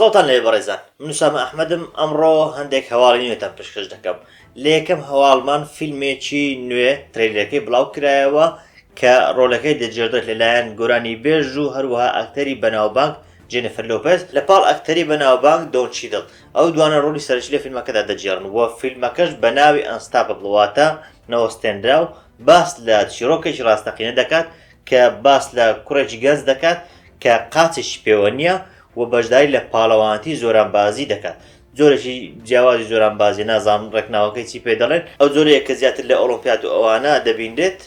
سڵتان لێ بەڕێزان، من وسامە ئەحمەدم. ئەمڕۆ هەندێک هەواڵی نوێتان پێشکەش دەکەم. لە یەکەم هەواڵمان فیلمێکی نوێ ترێلەکەی بڵاو کرایەوە کە ڕۆلەکەی دەجێڕێت لەلایەن گۆرانی بێژ و هەروەها ئەکتەری بەناوبانگ جێنیفەر لۆپێز لەپاڵ ئەکتەری بەناوبانگ دۆن چیدڵ. ئەو دوانە ڕۆلی سەرەکی لە فیلمەکەدا دەجێڕن وە فیلمەکەش بە ناوی ئەنستاپبڵ واتە نەوەستێنراو باس لە چیرۆکێکی ڕاستەقینە دەکات کە باس لە کوڕێکی گەنج دەکات کە قاچێکی پێوە نییە و بەشداری لە پاڵەوانتی زۆرانبازی دەکات. جۆرێکی جیاوازی زۆرانبازی نازانم ڕێکناوەکەی چی پێ دەڵێن. ئەو جۆرەیە کە زیاتر لە ئۆلۆمپیاد و ئەوانە دەبیندێت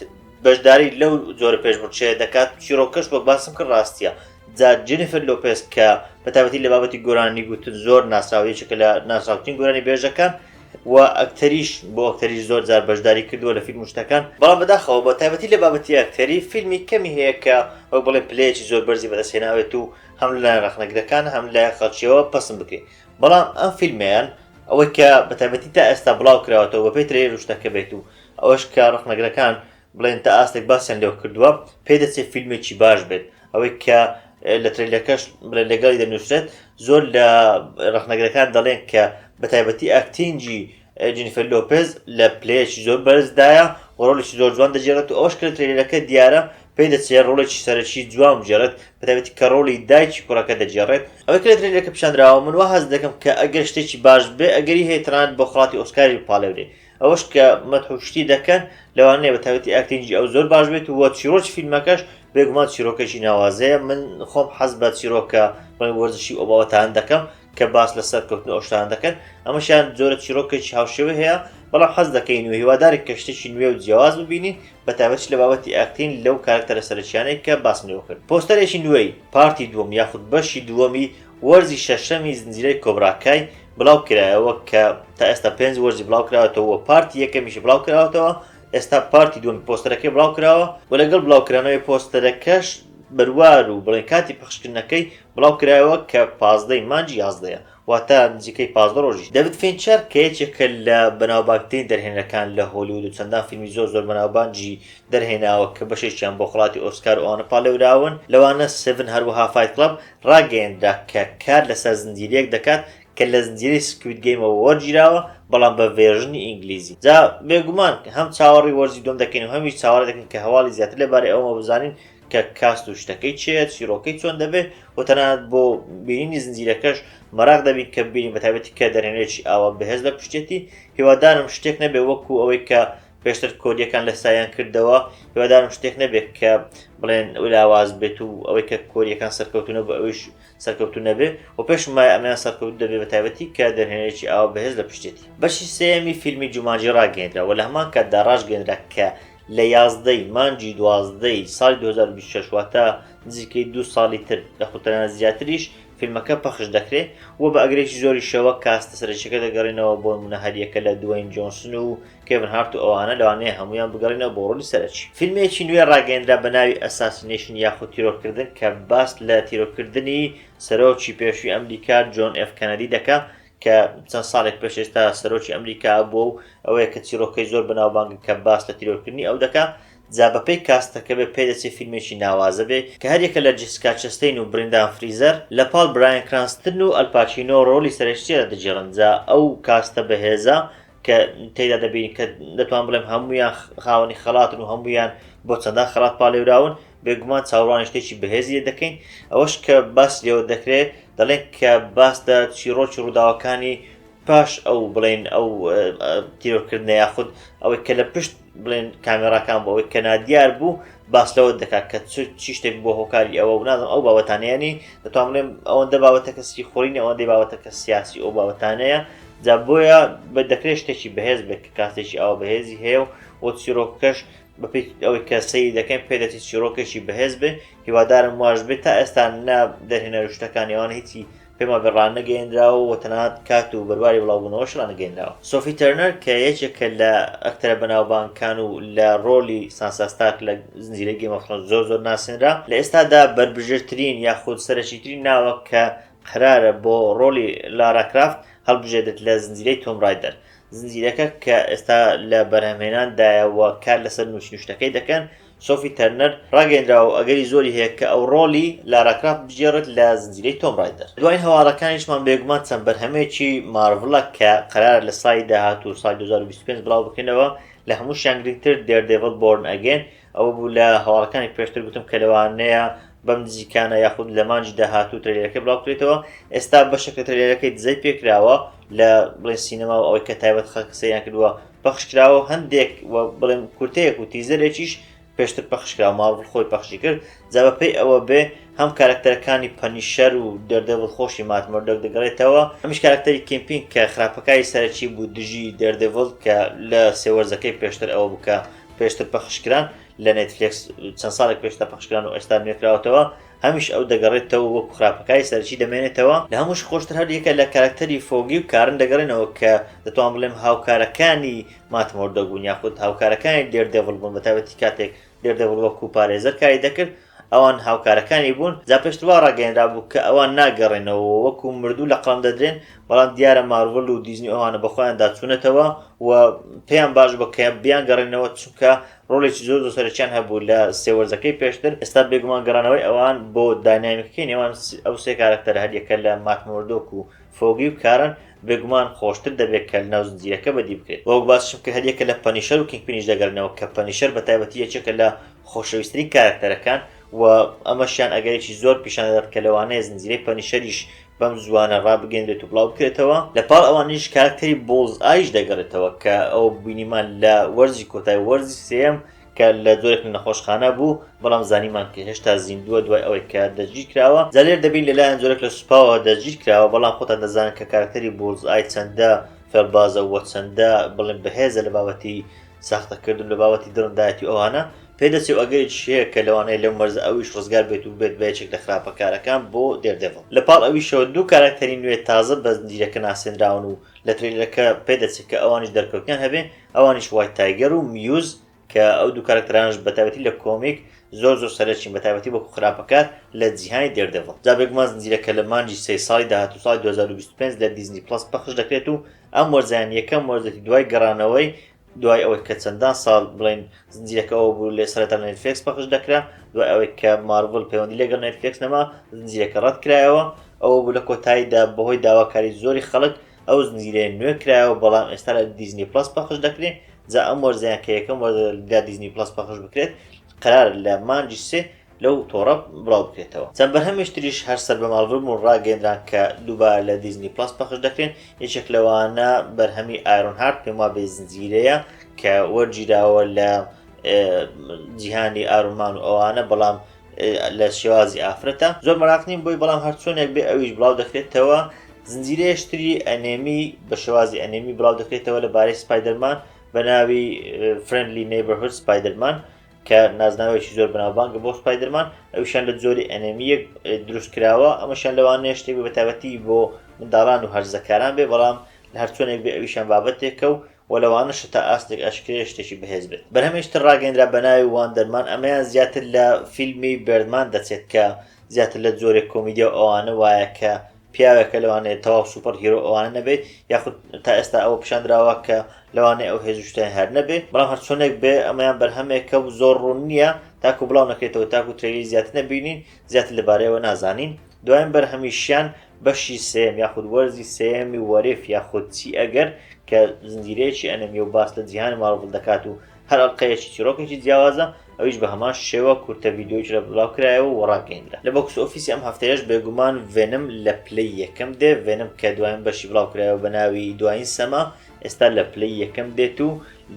بەشداری لەو جۆرە پێشبڕکێ دەکات. چیرۆکەش وەک باسم کرد ڕاستیە. جا جێنیفەر لۆپێز کە بەتابەتی لە بابەتی گۆرانی گوتن زۆر ناسراویەکە لە ناسراوترین گۆرانی بێژەکان و ئەکتەریش بۆ ئەکتەریش زۆر جار بەشداری کردووە لە فیلم شتەکان. بەڵام بەداخەوە بە تایبەتی لە بابەتی ئەکتەری فیلمی کەمی هەیە کە وەک بڵێ پلەیەکی زۆر بەرزی بەدەستهێناوێت و هەم لەلایەن ڕەخنەگرەکان هەم لە خەڵکیەوە پەسند بکەیت. بەڵام ئەم فیلمیان ئەوەی کە بەتایبەتی تا ئێستا بڵاو کراوەتەوە بە پێی ترێلەر شتەکە بێت و ئەوەش کە ڕەخنەگرەکان بڵێن تا ئاستێک باسییان لێو کردووە پێی دەچێت فیلمێکی باش بێت. ئەوەی کە لە ترێلەکەش لەگەڵی دەنووسێت زۆر لە ڕەخنەگرەکان دەڵێن کە بەتایبەتی ئەکتینگی جێنیفەر لۆپێز لە پلەیەکی زۆر بەرزدایە و ڕۆڵێکی زۆر جوان دەجێڕێت و ئەوش کە لە ترێلەکە دیارە پێی دەچێت ڕۆڵێکی سەرەکی جوان بجێڕێت بەتایبەتی کە ڕۆڵی دایکی کوڕەکە دەجێڕێت. ئەوەی کە لە ترێلەکە پیشاندراوە من وا هەست دەکەم کە ئەگەر شتێکی باش بێ ئەگەری هەیە تەنانەت بۆ خڵاتی ئۆسکاری بپاڵێورێ. ئەوەش کە مەدحوشتی دەکەن لەوانەیە بەتایبەتی ئەکتینگی ئەو زۆر باش بێت و چیرۆکی فیلمەکەش بێگومان چیرۆکێکی ناوازەیە. من خۆم حەز بە چیرۆکە وەرزشی ئەو بابەتان دەکەم کە باس لەسەر کەوتن ئەو شتان دەکەن. ئەمەشیان جۆرە چیرۆکێکی هاوشێوە هەیە بەڵام حەز دەکەین و هیوادارێک کە شتێکی نوێ و جیاواز ببینین بەتایبەتی لە بابەتی ئاکتین لەو کارکتەرە سەرەکیانەی کە باسم لێوە کرد. پۆستەرێکی نوێی پارتی دووەم یاخود بەشی دووەمی وەرزی شەشەمی زنجیرەی کۆبراکای بڵاو کرایەوە کە تا ئێستا 5 وەرزی بڵاو کراوەتەوە پارتی یەکەمیشی بڵاو کراوەتەوە. ئێستا پارتی دووەمی پۆستەرەکەی بڵاو کراوە و لەگەڵ بڵاوکرانەوەی پۆستەرەکەش بەروار و بڵێن کاتی پەخشکردنەکەی بڵاو کرایەوە کە 15 مانگی 11 واتە نزیکەی 15 ڕۆژی. دەڤید فینچەر کە یەکێکە لە بەناوبانگترین دەرهێنەکان لە هۆلیوود و چەندان فیلمی زۆر زۆر بەناوبانگی دەرهێناوە کە بەشێکیان بۆ خڵاتی ئۆسکار و ئەوانە پاڵێوراون لەوانە 7 هەروەها فایت کڵەب ڕاگەیەنرا کە کار لەسەر زنجیرەیەک دەکات کە لە زنجیرەی سکوید گەیمەوە وەرگیراوە بەڵام بە ڤێرژنی ئینگلیزی. جا بێگومان هەم چاوەڕی وەرزی دوم دەکەین و هەمیش چاوەڕێ دەکەین کە هەواڵی زیاتر لەبارەی ئەومە بزانین کە کاست و شتەکەی چێت چیرۆکەی چۆن دەبێت و تەنانەت بۆ بینینی زنجیرەکەش مەراق دەبین کە ببینین بەتایبەتی کە دەرهێنێکی ئاوا بەهێز لە پشتێتی. هیوادارم شتێک نەبێ وەکو ئەوەی کە پێشتر کۆدیەکان لە سایان کردەوە. هیوادارم شتێک نەبێت کە بڵێن لاواز بێت و ئەوەی کە کۆریەکان سەرکەوتونە بە ئەویش سەرکەوتو نەبێ و پێشم وایە ئەمیان سەرکەوت دەبێت بەتایبەتی کە دەرهێنێکی ئاوا بەهێز لە پشتێتی. بەشی سێیەمی فیلمی جومانجی ڕاگەیەندرا و لە هەمان کاتدا ڕاژگەیەندرا کە لە 11 مانگی 12 ساڵی 2026 واتە نزیکەی 2 ساڵی تر لەخوتەنە زیاتریش فیلمەکە پەخش دەکرێت و بە ئەگرێکی زۆری شەوە کاستە سەرچەکە دەگەڕێنەوە بۆ نمونە هەریەکە لە دوین جۆنسن و کێڤن هارت و ئەوانە لەوانەیە هەمویان بگەڕێنەوە بۆ ڕۆلی سەرەکی. فیلمێکی نوێ ڕاگەیەندرا بە ناوی ئەساسینێشن یاخود تیرۆکردن کە باس لە تیرۆکردنی سەرۆکی پێشووی ئەمریکا جۆن ئێف کەنەدی دەکات کە چەند ساڵێک پێش ئێستا سەرۆکی ئەمریکا بۆ ئەوەیە کە چیرۆکەی زۆر بەناوبانگن کە باس لە تیرۆکردنی ئەو دەکات. جا بەپێی کاستەکە بێ پێی دەچێت فیلمێکی ناوازە بێ کە هەریەکە لە جیسکا چەستەین و برندان فریزەر لە پاڵ برایان کرانستن و ئەلپاچینۆ ڕۆلی سەرەکیە دەجێڕن. جا ئەو کاستە بەهێزە کە تێدا دەبینی کە دەتوان بڵێم هەمویان خاوەنی خەڵاتن و هەمویان بۆ چەندان خەڵات پاڵێوراون بێگومان چاوەڕوانی شتێکی بەهێزی دەکەین. ئەوەش کە باس لێوە دەکرێت دەڵێن کە باسدا چیرۆکی ڕووداوەکانی پاش ئەو بڵێن ئەو تیرۆکردنە یاخود ئەوەی کە لە پشت بڵێن کامێراکان بۆ ئەوەی کە نادیار بوو باس لەوە دەکات کە چی شتێک بۆ هۆکاری ئەوە و نازم ئەو بابەتانەیەنی دەتوان بڵێم ئەوەندە بابەتەکە سیخۆرینە ئەوەندەی بابەتەکە سیاسی ئەو بابەتانەیە. جا بۆیە دەکرێت شتێکی بەهێز بێت کە کاتێکی ئەوە بەهێزی هەیە و چیرۆکەش بەپێی ئەوەی کە سەیری دەکەین پێ دەچێت چیرۆکێکی بەهێز بێ. هیوادارم واش بێت تا ئێستا دەرهێنەر شتەکانی ئەوان هیچی پێما بێڕان نەگەیەندراوە و تەنانەت کات و بەرباری بڵاوبوونەوەش ڕانەگەیەندراوە. سۆفی تەرنەر کە یەکێکە لە ئەکتەرە بەناوبانگەکان و لە ڕۆلی سانسا ستارک لە زنجیرەی گێم ئۆف ترۆنز زۆر ناسێنرا لە ئێستادا بربژێرترین یاخود سەرەکیترین ناوە کە قرارە بۆ ڕۆلی لارا کرافت هەڵبژێدرێت لە زنجیرەی تۆم رایدەر. زنجیرەکە کە ئێستا لە بەرهەمهێناندایەوە کار لەسەر نووسین شتەکەی دەکەن سۆفی تەرنەر ڕاگەیەندراوە ئەگەری زۆری هەیە کە ئەو ڕۆلی لارا کرافت بژێڕێت لە زنجیرەی تۆم ڕایدەر. دوای هەواڵەکانیشمان بێگومان چەند بەرهەمێکی مارڤڵە کە قەرارە لە ساڵی داهاتوو ساڵی 2025 بڵاو بکەنەوە لە هەمووشیان گرنگتر دێردێڤڵ بۆرن ئەگەین ئەوە بوو لە هەواڵەکانی پێشتر گوتم کە لەوانەیە بەم نزیکانە یاخود لە مانجی داهاتوو ترێلەکە بڵاو بکرێتەوە. ئێستا بەشێک لە ترێلەکەی دزەی پێکراوە لە بڵێن سینەما و ئەوەی کە تایبەت قسەیان کردووە پەخشکراوە هەندێک بڵێن کورتەیەک و تیزەرێکیش پێشتر پەخشکراوە مارڤڵ خۆی پەخشی کرد جا بەپێی ئەوە بێ هەم کارکتەرەکانی پەنیشەر و دێردێڤڵ خۆشی مات مۆردۆک دەگەڕێتەوە هەمیش کارکتەری کێمپینگ کە خراپەکانی سەرەکی بوو دژی دێردێڤڵ کە لە سێوەرزەکەی پێشتر ئەوە بووکە پێشتر پەخشکران لە نێتفلیکس چەند ساڵێک پێشتر پەخشکران و ئێستا نوێکراوەتەوە هەمیش ئەو دەگەڕێتەوە وەکو خراپەکانی سەرەکی دەمێنێتەوە لە هەمووش خۆشتر هەر یەکە لە کارکتەری فۆگی و کارن دەگەڕێنەوە کە دەتوان بڵێم هاوکارەکانی مات مۆردۆک بوون یاخود هاوکارەکانی دێردێڤڵ بوون بەتایبەتی کاتێک دێردێڤڵ وەکو پارێزەر کاری دەکرد ئەوان هاوکارەکانی بوون جا پێشتروا ڕاگەیەنرا بوو کە ئەوان ناگەڕێنەوە وەکو مردوو لە قەڵم دەدرێن بەڵام دیارە مارڤڵ و دیزنی ئەوانە بەخۆیان داچوونەتەوە و پێیان باش بە کە بیان گەڕێنەوە چونکە ڕۆڵێکی زۆر سەرچیان هەبوو لە سێوەرزەکەی پێشتر ئێستا بێگومان گەڕانەوەی ئەوان بۆ داینامیکەکەی نێوان ئەو سێ کارکتەر هەر یەکە لە مات مۆردۆک و فۆگی و کارن بێگومان خۆشتر دەبێت کە ناو زنجیرەکە بەدی بکرێت وەک باسشم کە هەریەکە لە پەنیشەر و کینگپینیش دەگەڕنەوە کە پەنیشەر بەتایبەتی یەکێکە لە خۆشەویستترین کارکتەرەکان و ئەمەشیان ئەگەرێکی زۆر پیشان دەدات کە لەوانەیە زنجیرەی پەنیشەریش بەم زوانە ڕابگەندرێت و بڵاو بکرێتەوە لەپاڵ ئەوانیش کارکتەری بۆڵز ئایش دەگەڕێتەوە کە ئەو بینیمان لە وەرزی کۆتای وەرزی سێم کە لە زۆرێک لە نەخۆشخانە بوو بەڵام زانیمان کە هێشتا زیندووە دوای ئەوەی کە دەستگیر کراوە زالێر دەبین لەلایەن زۆرێک لە سوپاوە دەستگیر کراوە بەڵام خۆتان دەزانن کە کارکتەری بۆڵز ئای چەندە فێڵبازە وە چەندە بڵێن بەهێزە لە بابەتی ساختەکردن لە بابەتی دڕندایەتی ئەوانە پێدەچێ ئەگەرێکی هەیە کە لەوانەیە لەو مەرزە ئەویش ڕزگار بێت و بێت بەیەکێک لە خراپەکارەکان بۆ دێردێڤڵ لەپاڵ ئەویشەوە دوو کارکتەری نوێ تازە بە زنجیرەکە ناسێنراون و لە ترێلەکە پێدەچێت کە ئەوانیش دەرکەوتیان هەبێ ئەوانیش وایت تایگەر و میوز کە ئەو دوو کارکتەرانش بەتایبەتی لە کۆمیک زۆر سەرچین بەتایبەتی بۆ خراپەکار لە جیهانی دێردێڤڵ جا بێگومان زنجیرەکە لە مانجی سێ ساڵی داهاتوو ساڵی 2025 لە دیزنی پڵەس پەخش دەکرێت و ئەم وەرزیان یەکەم وەرزێتی دوای گەڕانەوەی دوای ئەوەی کە چەندان ساڵ بڵین زنجیرەکەەوە بوو لێ سەرەتا نێتفلیکس پەخش دەکرا دوای ئەوەی کە مارڤڵ پەیوەندی لەگەڵ نێتفلیکس نەما زنجیرەکە ڕەت کرایەوە ئەوە بوو لە کۆتاییدا بەهۆی داواکاری زۆری خەڵک ئەو زنجیرەیە نوێ کرایەوە بەڵام ئێستا لە دیزنی پڵەس پەخش دەکرێت جا ئەم وەرزیان کە یەکەم وەرزە لە دیزنی پڵەس پەخش بکرێت قەرار لە مانجی سێ لەو تۆڕە بڵاو بکرێتەوە چەند بەرهەمێشتریش هەر سەر بە ماڵبوون و ڕاگەیەندران کە دووبارە لە دیزنی پڵەس پەخش دەکرێن یەکێک لەوانە بەرهەمی ئایرۆن هارت پێم وا بێ زنجیرەیە کە وەرگیراوە لە جیهانی ئارومان و ئەوانە بەڵام لە شێوازی ئافرەتە زۆر مەراق نیم بۆی بەڵام هەرچۆنێک بێ ئەویش بڵاو دەکرێتەوە زنجیرەیەشتری ئەنێمی بە شێوازی ئەنێمی بڵاو دەکرێتەوە لە بارەی سپایدەرمان بە ناوی فرندلی نەیبەرهود سپایدەرمان کە نازناوێکی زۆر بەناوبانگە بۆ سپایدەرمان ئەویشان لە جۆری ئەنێمیەک دروست کراوە ئەمەشان لەوانەیە شتێک بەتایبەتی بۆ منداڵان و هەرزەکاران بێ بەڵام لە هەرچۆنێک بێ ئەویشان بابەتێکە و وەلەوانەش تا ئاستێک ئەشکرێ شتێکی بەهێز بێت بەرهەمێشتر ڕاگەیەندرا بە ناوی واندەرمان ئەمەیان زیاتر لە فیلمی بێردمان دەچێت کە زیاتر لە جۆرێک کۆمیدیا ئەوانە وایە کە پیاوێکە لەوانەیە تەواو سوپەر هیرۆ ئەوانە نەبێت یاخود تا ئێستا ئەوە پیشاندراوە کە لەوانەیە ئەو هێزوشتیان هەر نەبێت بەڵام هەرچۆنێک بێ ئەمەیان بەرهەمێکە و زۆر ڕوون نییە تاکو بڵاو نەکرێتەوە تاکو ترێلی زیاتر نەبینین زیاتر لەبارەیەوە نازانین دوایین بەرهەمیشیان بەشی سێم یاخود وەرزی سێمی وەرێف یاخود چی ئەگەر کە زنجیرەیەکی ئەنەمی و باس لە جیهانی مارڤڵ دەکات و هەر ئەڵقەیەکی چیرۆکێکی جیاوازە ئەویش بە هەمان شێوە کورتە ڤیدیۆیی لە بڵاو کرایەوە و ڕاگەیەندرا لە بۆکس ئۆفیسی ئەم هەفتەیەش بێگومان ڤێنم لە پلەی یەکەم دێ ڤێنم کە دوایین بەشی بڵاو کرایەوە بە ناوی دوایین سەما ئێستا لە پلەی یەکەم دێت و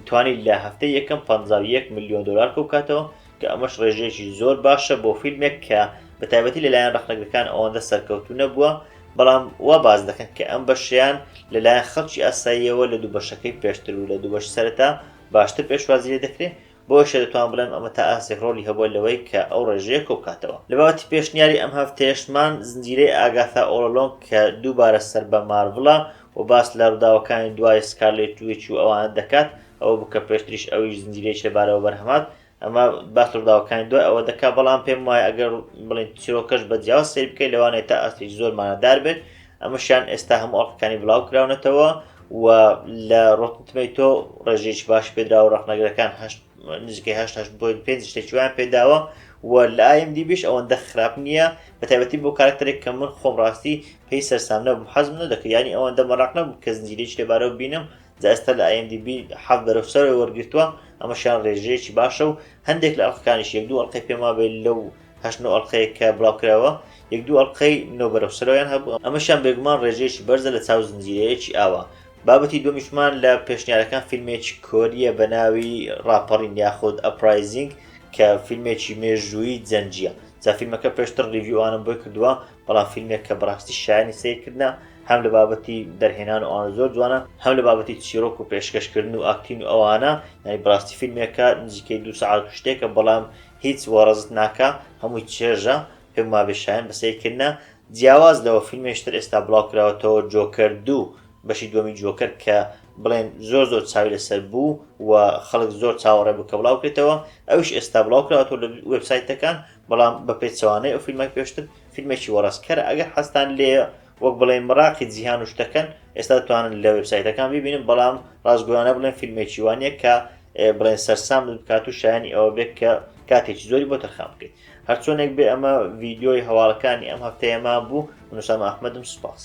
توانی لە هەفتەی یەکەم 51 ملیۆن دلار کەوکاتەوە کە ئەمەش ڕێژەیەکی زۆر باشە بۆ فیلمێک کە بەتایبەتی لەلایەن ڕەخنەگرەکان ئەوەندە سەرکەوتوو نەبووە بەڵام وا باز دەکەن کە ئەم بەشیان لەلایەن خەڵکی ئاساییەوە لە دوو بەشەکەی پێشتر و لە دوو بەش سەرەتا باشتر پێشوازی لێ دەکرێت بۆشە دەتوان بڵێم ئەمە تا ئاسێک ڕۆلی هەبووە لەوەی کە ئەو ڕێژەیە کۆکاتەوە لە بابەتی پێشنیاری ئەم هەفتەیەشمان زنجیرەی ئاگاتا ئۆڵۆنگ کە دووبارە سەر بە مارڤڵە و باس لە ڕووداوەکانی دوای سکارلێت ویچ و ئەوانە دەکات ئەوە بکە پێشتریش ئەویش زنجیرەیەکی لەبارەوە بەرهەمات ئەمە باس ڕووداوەکانی دوای ئەوە دەکا بەڵام پێم وایە ئەگەر بڵێن چیرۆکەش بە جیاواز سەیر بکەیت لەوانەیە تا ئاستێکی زۆر مانەدار بێت ئەمەشیان ئێستا هەموو ئەڵقەکانی بڵاو کراونەتەوە و لە ڕۆتنتمەیتۆ ڕێژێکی باش پێدرا و ڕەخنەگرەکان نزیکەی 5 شتێکیوان پێداوە و لە IMDbش ئەوەندە خراپ نییە بە تایبەتی بۆ کارکتەرێک کە من خۆم ڕاستی پێی سەرسامنە بووم حەزم نەدەکرد ینی ئەوەندە مەڕاق نەبوو کە زنجیرەیەکی لێبارەوە بینم جا ئێستا لە IMDb 7 بەرەوسەر وەرگرتووە ئەمەشان ڕێژەیەکی باشە و هەندێک لە ئەڵقەکانیش 1-2 ئەڵقەی پێما بێت لەو 8 ئەڵقەیە کە بڵاوکراوە 1-2 ئەڵقەی 9 بەرەوسەرەوەیان هەبوو ئەمەشان بێگومان ڕێژەیەکی بەرزە لە چاو زنجیرەیەکی ئاوا. بابەتی دومیشمان لە پێشنیارەکان فیلمێکی کۆریە بە ناوی ڕاپەڕین یاخود ئەپرایزینگ کە فیلمێکی مێژووی جەنجیە. جا فیلمەکە پێشتر ریڤیوانم بۆی کردووە بەڵام فیلمێک کە بەڕاستی شایانی سیرکردنا هەم لە بابەتی دەرهێنان و ئەوانە زۆر جوانە هەم لە بابەتی چیرۆک و پێشکەشکردن و ئاکتین و ئەوانە یعنی بەڕاستی فیلمێکە نزیکەی 2 ساعات و شتێکە بەڵام هیچ وەڕەزت ناکە هەمووی چێژە پێم وابێ شایان بەسەرکردنا. جیاواز لەوە فیلمێشتر ئێستا بڵاوکراوەتەوە جۆکەر 2 بەشی دووەمی جۆکەر کە بڵێن زۆر چاوی لەسەر بوو و خەڵک زۆر چاوەڕێ بوو کە بڵاوکرێتەوە ئەوش ئێستا بڵاوکراوەتەوە لە وێبسایتەکان بەڵام بە پێچەوانەی ئەو فیلمێک پێشتر فیلمێکی وەڕاستکەرە ئەگەر حەستان لێ وەک بڵێن مراقی جیهان و شتەکەن ئێستا دەتوانن لە وێبسایتەکان ببینن بەڵام ڕاستگۆیانە بڵێن فیلمێکی وانیە کە بڵێن سەرسام بکات و شایانی ئەوە بێت کە کاتێکی زۆری بۆ تەرخان بکەیت. هەرچۆنێک بێ ئەمە ڤیدیۆی هەواڵەکانی ئەم هەفتەیەمان بوو. نووسام ئەحمەدم سوپاس.